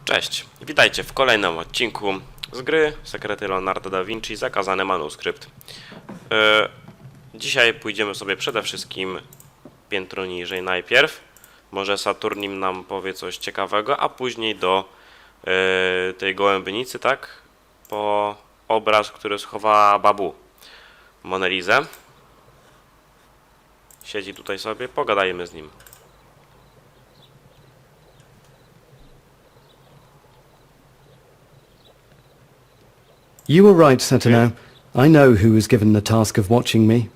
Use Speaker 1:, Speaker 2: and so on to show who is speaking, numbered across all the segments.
Speaker 1: Cześć, witajcie w kolejnym odcinku z gry Sekrety Leonarda da Vinci, zakazany manuskrypt. Dzisiaj pójdziemy sobie przede wszystkim piętro niżej najpierw. Może Saturnin nam powie coś ciekawego, a później do tej gołębnicy, tak? Po obraz, który schowała Babu. Monelizę. Siedzi tutaj sobie, pogadajmy z nim.
Speaker 2: You were right, Saturnine. I know who was given the task of watching me.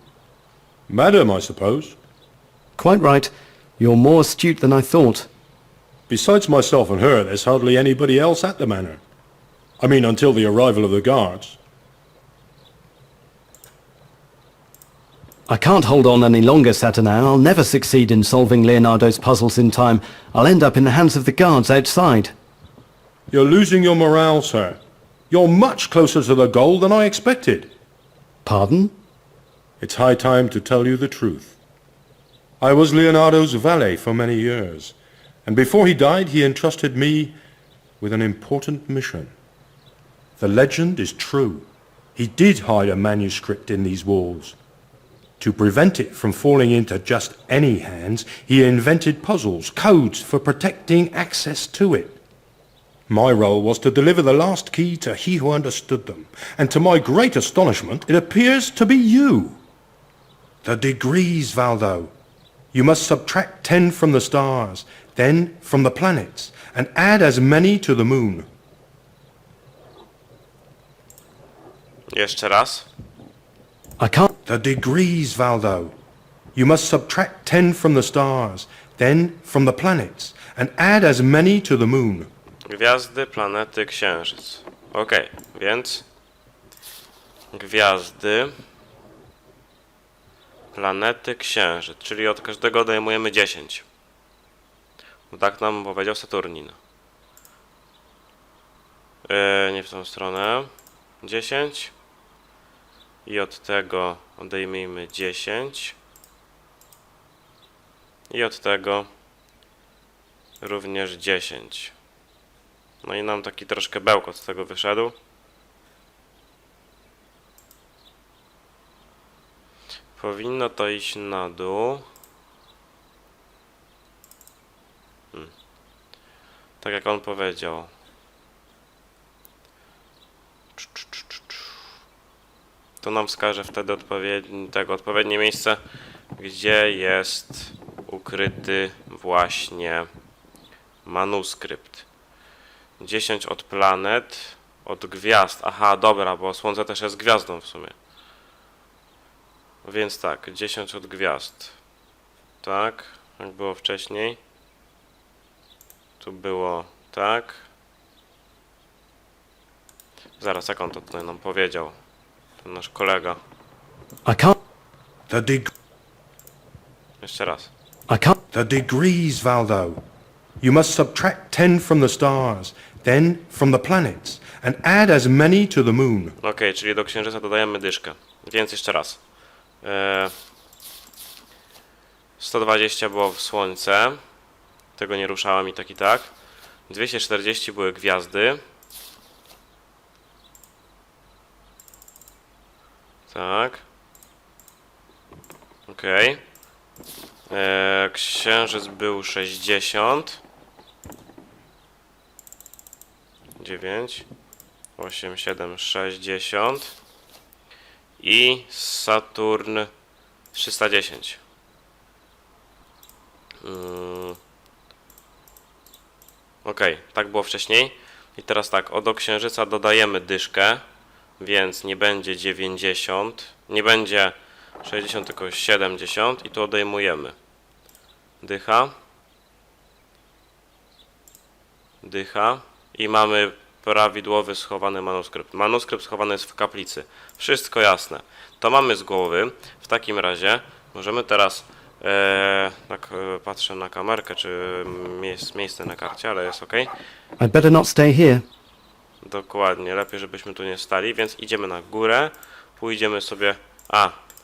Speaker 3: Madam, I suppose.
Speaker 2: Quite right. You're more astute than I thought.
Speaker 3: Besides myself and her, there's hardly anybody else at the manor. I mean, until the arrival of the guards.
Speaker 2: I can't hold on any longer, Saturnine. I'll never succeed in solving Leonardo's puzzles in time. I'll end up in the hands of the guards outside.
Speaker 3: You're losing your morale, sir. You're much closer to the goal than I expected.
Speaker 2: Pardon?
Speaker 3: It's high time to tell you the truth. I was Leonardo's valet for many years, and before he died he entrusted me with an important mission. The legend is true. He did hide a manuscript in these walls. To prevent it from falling into just any hands, he invented puzzles, codes for protecting access to it. My role was to deliver the last key to he who understood them, and to my great astonishment, it appears to be you. The degrees, Valdo. You must subtract 10 from the stars, then from the planets, and add as many to the moon.
Speaker 1: Jeszcze raz.
Speaker 2: I can't...
Speaker 3: The degrees, Valdo. You must subtract 10 from the stars, then from the planets, and add as many to the moon.
Speaker 1: Gwiazdy, planety, księżyc. Ok, więc gwiazdy, planety, księżyc, czyli od każdego odejmujemy 10. No tak nam powiedział Saturnin. Nie w tą stronę. 10. I od tego odejmijmy 10. I od tego również 10. No i nam taki troszkę bełkot z tego wyszedł. Powinno to iść na dół. Tak jak on powiedział. To nam wskaże wtedy odpowiednie miejsce, gdzie jest ukryty właśnie manuskrypt. 10 od planet, od gwiazd. Aha, dobra, bo Słońce też jest gwiazdą w sumie. Więc tak, 10 od gwiazd. Tak, jak było wcześniej. Tu było tak. Zaraz, jak on to tutaj nam powiedział? Ten nasz kolega.
Speaker 2: I can't...
Speaker 1: Jeszcze raz.
Speaker 2: I can't...
Speaker 3: The degrees, Valdo. You must subtract 10 from the stars, then from the planets, and add as many to the moon.
Speaker 1: Ok, czyli do księżyca dodajemy dyszkę. Więc jeszcze raz. 120 było w Słońce. Tego nie ruszałem i tak i tak. 240 były gwiazdy. Tak. Ok. Księżyc był 60. 9, 8, 7, 60 i Saturn 310. Ok, tak było wcześniej. I teraz tak, do księżyca dodajemy dyszkę, więc nie będzie 90, nie będzie 60, tylko 70 i tu odejmujemy. Dycha. Dycha. I mamy prawidłowy schowany manuskrypt. Manuskrypt schowany jest w kaplicy. Wszystko jasne. To mamy z głowy. W takim razie możemy teraz... tak patrzę na kamerkę, czy jest miejsce na karcie, ale jest ok.
Speaker 2: I'd better not stay here.
Speaker 1: Dokładnie. Lepiej, żebyśmy tu nie stali, więc idziemy na górę. Pójdziemy sobie...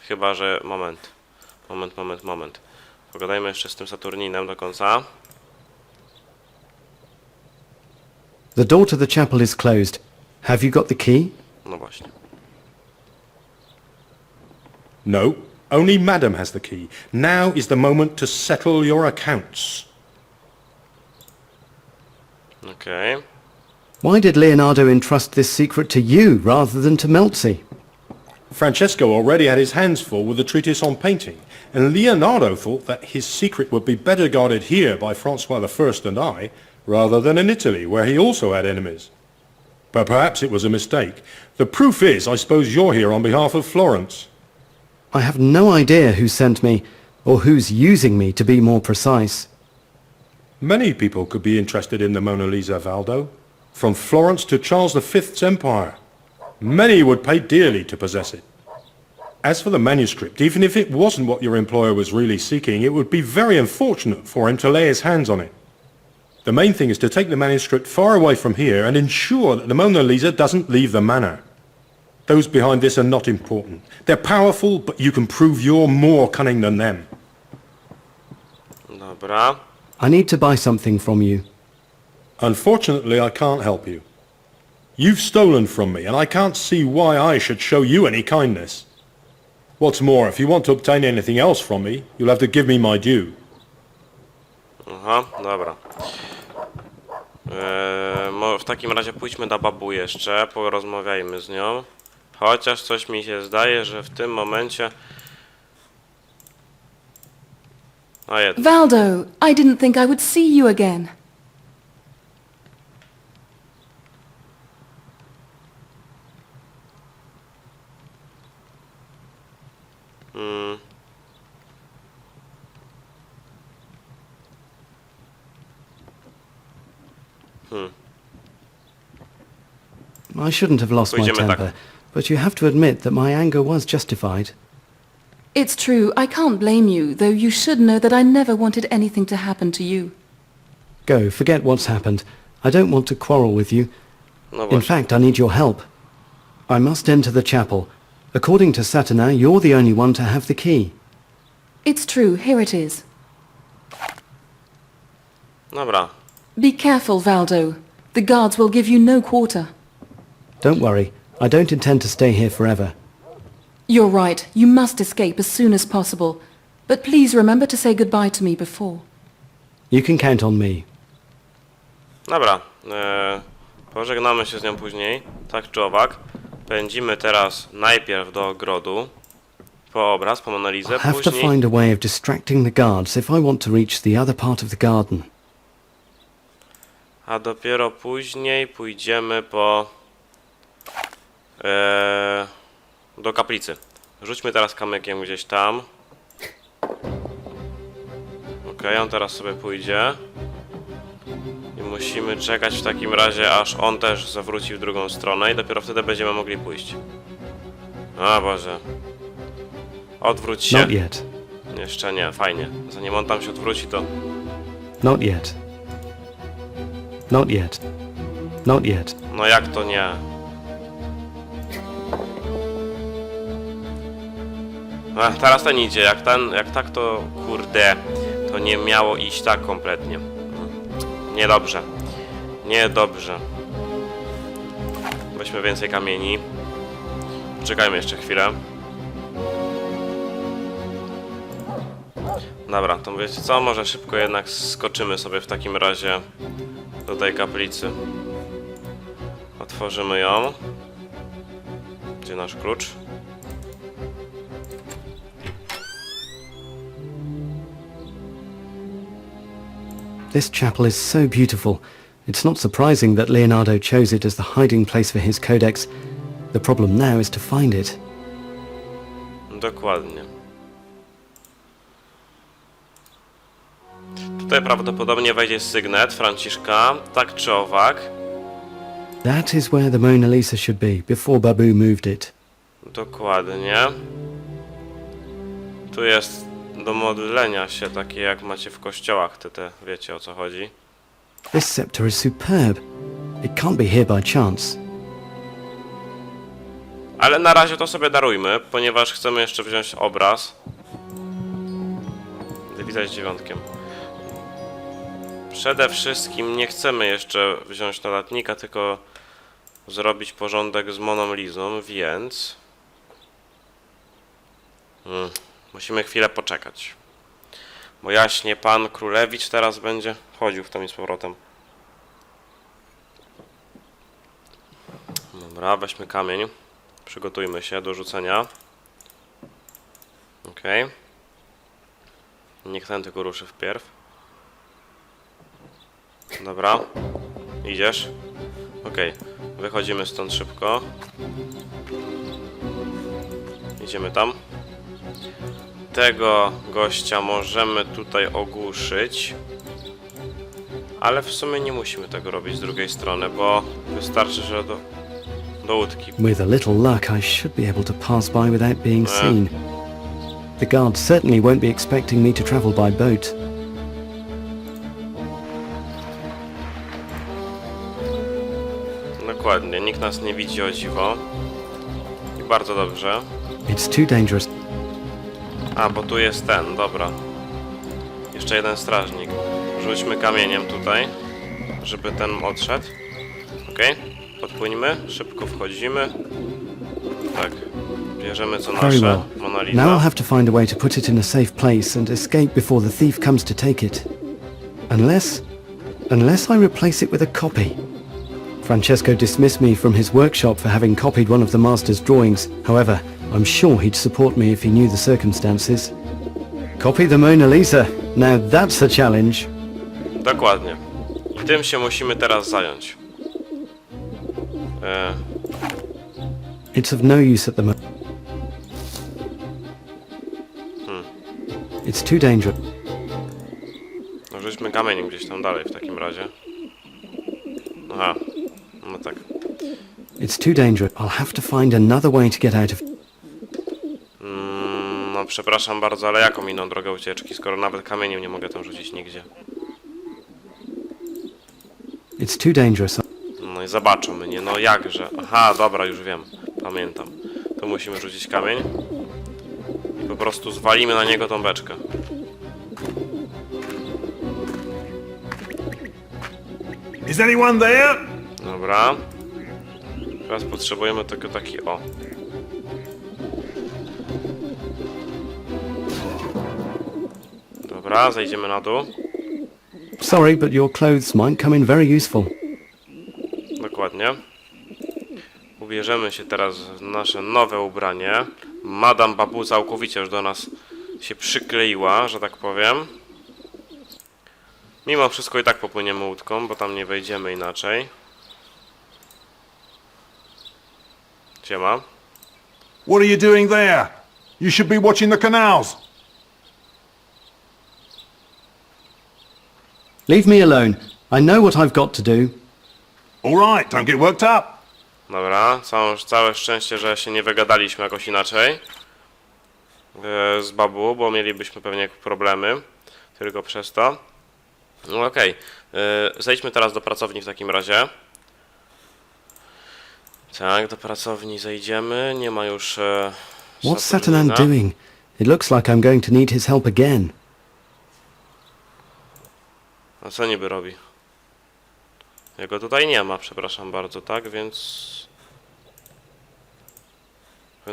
Speaker 1: chyba, że... Moment. Pogadajmy jeszcze z tym Saturninem do końca.
Speaker 2: The door to the chapel is closed. Have you got the key?
Speaker 1: No właśnie.
Speaker 3: No, only Madam has the key. Now is the moment to settle your accounts.
Speaker 1: Okej.
Speaker 2: Why did Leonardo entrust this secret to you rather than to Melzi?
Speaker 3: Francesco already had his hands full with the treatise on painting, and Leonardo thought that his secret would be better guarded here by Francois I and I, rather than in Italy, where he also had enemies. But perhaps it was a mistake. The proof is, I suppose you're here on behalf of Florence.
Speaker 2: I have no idea who sent me, or who's using me to be more precise.
Speaker 3: Many people could be interested in the Mona Lisa, Valdo. From Florence to Charles V's empire. Many would pay dearly to possess it. As for the manuscript, even if it wasn't what your employer was really seeking, it would be very unfortunate for him to lay his hands on it. The main thing is to take the manuscript far away from here and ensure that the Mona Lisa doesn't leave the manor. Those behind this are not important. They're powerful, but you can prove you're more cunning than them.
Speaker 1: Dobra.
Speaker 2: I need to buy something from you.
Speaker 3: Unfortunately, I can't help you. You've stolen from me, and I can't see why I should show you any kindness. What's more, if you want to obtain anything else from me, you'll have to give me my due.
Speaker 1: Aha, dobra. W takim razie pójdźmy do babu jeszcze, porozmawiajmy z nią. Chociaż coś mi się zdaje, że w tym momencie... A jednak.
Speaker 4: Valdo, I didn't think I would see you again.
Speaker 2: I shouldn't have lost my
Speaker 1: Pójdziemy tak.
Speaker 2: temper, but you have to admit that my anger was justified.
Speaker 4: It's true, I can't blame you, though you should know that I never wanted anything to happen to you.
Speaker 2: Go, forget what's happened. I don't want to quarrel with you.
Speaker 1: No
Speaker 2: In
Speaker 1: właśnie.
Speaker 2: fact, I need your help. I must enter the chapel. According to Satana, you're the only one to have the key.
Speaker 4: It's true, here it is.
Speaker 1: Dobra.
Speaker 4: Be careful, Valdo. The guards will give you no quarter.
Speaker 2: Don't worry, I don't intend to stay here forever.
Speaker 4: You're right, you must escape as soon as possible. But please remember to say goodbye to me before.
Speaker 2: You can count on me.
Speaker 1: Dobra. Pożegnamy się z nią później. Tak czy owak. Pędzimy teraz najpierw do ogrodu. Po obraz, po Monalizę.
Speaker 2: I have to
Speaker 1: Później...
Speaker 2: find a way of distracting the guards if I want to reach the other part of the garden.
Speaker 1: A dopiero później pójdziemy po... do kaplicy. Rzućmy teraz kamykiem gdzieś tam. Okej, on teraz sobie pójdzie. I musimy czekać w takim razie, aż on też zawróci w drugą stronę i dopiero wtedy będziemy mogli pójść. O Boże. Odwróć się.
Speaker 2: Not yet.
Speaker 1: Jeszcze nie, fajnie. Zanim on tam się odwróci, to...
Speaker 2: Not yet. Not yet. Not yet.
Speaker 1: No jak to nie? Ach, teraz ten idzie. Jak tak to... Kurde. To nie miało iść tak kompletnie. Niedobrze. Niedobrze. Weźmy więcej kamieni. Czekajmy jeszcze chwilę. Dobra, to wiecie co? Może szybko jednak skoczymy sobie w takim razie do tej kaplicy. Otworzymy ją. Gdzie nasz klucz?
Speaker 2: This chapel is so beautiful. It's not surprising that Leonardo chose it as the hiding place for his codex. The problem now is to find it.
Speaker 1: Dokładnie. Tutaj prawdopodobnie wejdzie sygnet Franciszka, tak czy owak.
Speaker 2: That is where the Mona Lisa should be, before Babu moved it.
Speaker 1: Dokładnie. Tu jest do modlenia się, takie jak macie w kościołach, te wiecie o co chodzi.
Speaker 2: This scepter is superb. It can't be here by chance.
Speaker 1: Ale na razie to sobie darujmy, ponieważ chcemy jeszcze wziąć obraz. Dywizja z dziewiątkiem. Przede wszystkim nie chcemy jeszcze wziąć notatnika, tylko zrobić porządek z Moną Lizą, więc... musimy chwilę poczekać. Bo jaśnie pan Królewicz teraz będzie chodził w tam i z powrotem. Dobra, weźmy kamień. Przygotujmy się do rzucenia. Okej. Niech ten tylko ruszy wpierw. Dobra. Idziesz. Okej. Wychodzimy stąd szybko. Idziemy tam. Tego gościa możemy tutaj ogłuszyć. Ale w sumie nie musimy tego robić z drugiej strony, bo wystarczy, że do łódki.
Speaker 2: With a little luck, I should be able to pass by without being seen. The guards certainly won't be expecting me to travel by boat.
Speaker 1: Dokładnie, nikt nas nie widzi, o dziwo. I bardzo dobrze.
Speaker 2: It's too dangerous.
Speaker 1: A, bo tu jest ten, dobra. Jeszcze jeden strażnik. Rzućmy kamieniem tutaj, żeby ten odszedł. Okej, podpłyńmy, szybko wchodzimy. Tak, bierzemy co
Speaker 2: Very
Speaker 1: nasze.
Speaker 2: well.
Speaker 1: Mona
Speaker 2: Now I'll
Speaker 1: Lisa.
Speaker 2: have to find a way to put it in a safe place and escape before the thief comes to take it. Unless I replace it with a copy. Francesco dismissed me from his workshop for having copied one of the master's drawings. However, I'm sure he'd support me if he knew the circumstances. Copy the Mona Lisa. Now that's a challenge.
Speaker 1: Dokładnie. I tym się musimy teraz zająć.
Speaker 2: It's of no use at the moment. It's too dangerous.
Speaker 1: No, rzućmy kamieniem gdzieś tam dalej w takim razie. Aha, no tak.
Speaker 2: It's too dangerous. I'll have to find another way to get out of...
Speaker 1: No przepraszam bardzo, ale jaką inną drogę ucieczki, skoro nawet kamieniem nie mogę tam rzucić nigdzie.
Speaker 2: It's too dangerous.
Speaker 1: No i zobaczą mnie, no jakże. Aha, dobra, już wiem, pamiętam. Tu musimy rzucić kamień i po prostu zwalimy na niego tą beczkę.
Speaker 5: Is anyone there?
Speaker 1: Dobra. Teraz potrzebujemy tylko taki o. Dobra, zejdziemy na dół.
Speaker 2: Sorry, but your clothes might come in very useful.
Speaker 1: Dokładnie. Ubierzemy się teraz w nasze nowe ubranie. Madame Babu całkowicie już do nas się przykleiła, że tak powiem. Mimo wszystko i tak popłyniemy łódką, bo tam nie wejdziemy inaczej. Siema.
Speaker 5: What are you doing there? You should be watching the canals.
Speaker 2: Leave me alone. I know what I've got to do.
Speaker 5: All right, don't get worked up.
Speaker 1: Dobra, całe szczęście, że się nie wygadaliśmy jakoś inaczej z Babu, bo mielibyśmy pewnie problemy tylko przez to. No okej, zejdźmy teraz do pracowni w takim razie. Tak, do pracowni zejdziemy, nie ma już
Speaker 2: What's Satanan
Speaker 1: Saturnina.
Speaker 2: doing? It looks like I'm going to need his help again.
Speaker 1: A co niby robi? Jego tutaj nie ma, przepraszam bardzo, tak? Więc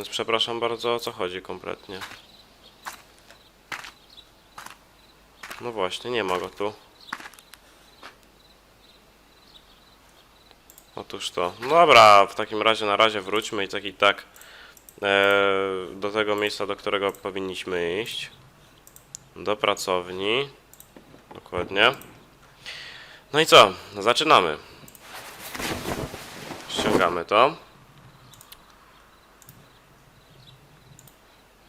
Speaker 1: przepraszam bardzo, o co chodzi kompletnie? No właśnie, nie ma go tu. Otóż to. No dobra, w takim razie na razie wróćmy i tak do tego miejsca, do którego powinniśmy iść. Do pracowni. Dokładnie. No i co? Zaczynamy. Ściągamy to.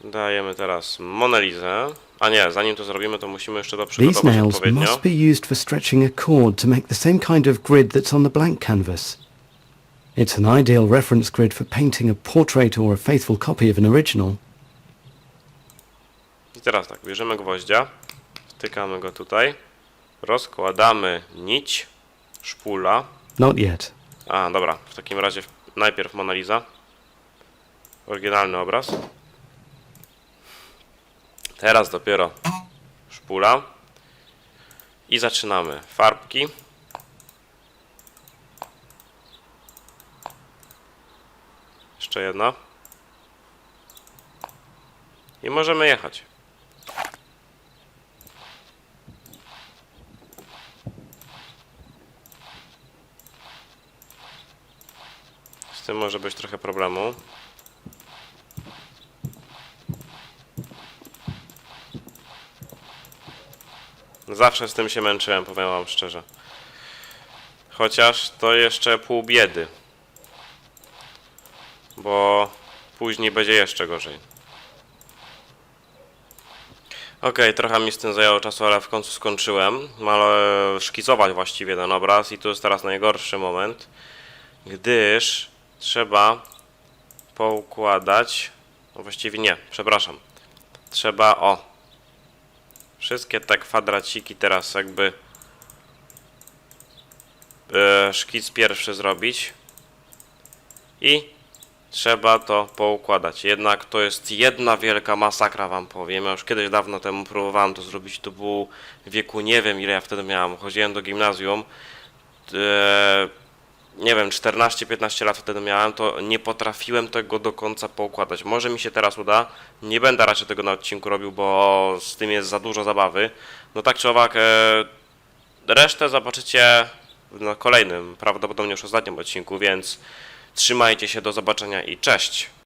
Speaker 1: Dajemy teraz Monę Lizę. A nie, zanim to zrobimy, to musimy jeszcze to
Speaker 2: These
Speaker 1: przygotować
Speaker 2: nails
Speaker 1: odpowiednio.
Speaker 2: must be used for stretching a cord to make the same kind of grid that's on the blank canvas. It's an ideal reference grid for painting a portrait or a faithful copy of an original.
Speaker 1: I teraz tak, bierzemy gwoździa, wtykamy go tutaj, rozkładamy nić, szpula.
Speaker 2: Not yet.
Speaker 1: A, dobra, w takim razie najpierw Mona Lisa. Oryginalny obraz. Teraz dopiero szpula. I zaczynamy. Farbki. Jeszcze jedna. I możemy jechać. Z tym może być trochę problemu. Zawsze z tym się męczyłem, powiem wam szczerze. Chociaż to jeszcze pół biedy. Bo później będzie jeszcze gorzej. Okej, trochę mi z tym zajęło czasu, ale w końcu skończyłem. Szkicować właściwie ten obraz i tu jest teraz najgorszy moment. Gdyż trzeba poukładać... No właściwie nie, przepraszam. Trzeba, wszystkie te kwadraciki teraz jakby szkic pierwszy zrobić i trzeba to poukładać. Jednak to jest jedna wielka masakra, wam powiem. Ja już kiedyś dawno temu próbowałem to zrobić. To było w wieku, nie wiem ile ja wtedy miałem. Chodziłem do gimnazjum. Nie wiem, 14-15 lat wtedy miałem, to nie potrafiłem tego do końca poukładać. Może mi się teraz uda, nie będę raczej tego na odcinku robił, bo z tym jest za dużo zabawy. No tak czy owak, resztę zobaczycie na kolejnym, prawdopodobnie już ostatnim odcinku, więc trzymajcie się, do zobaczenia i cześć!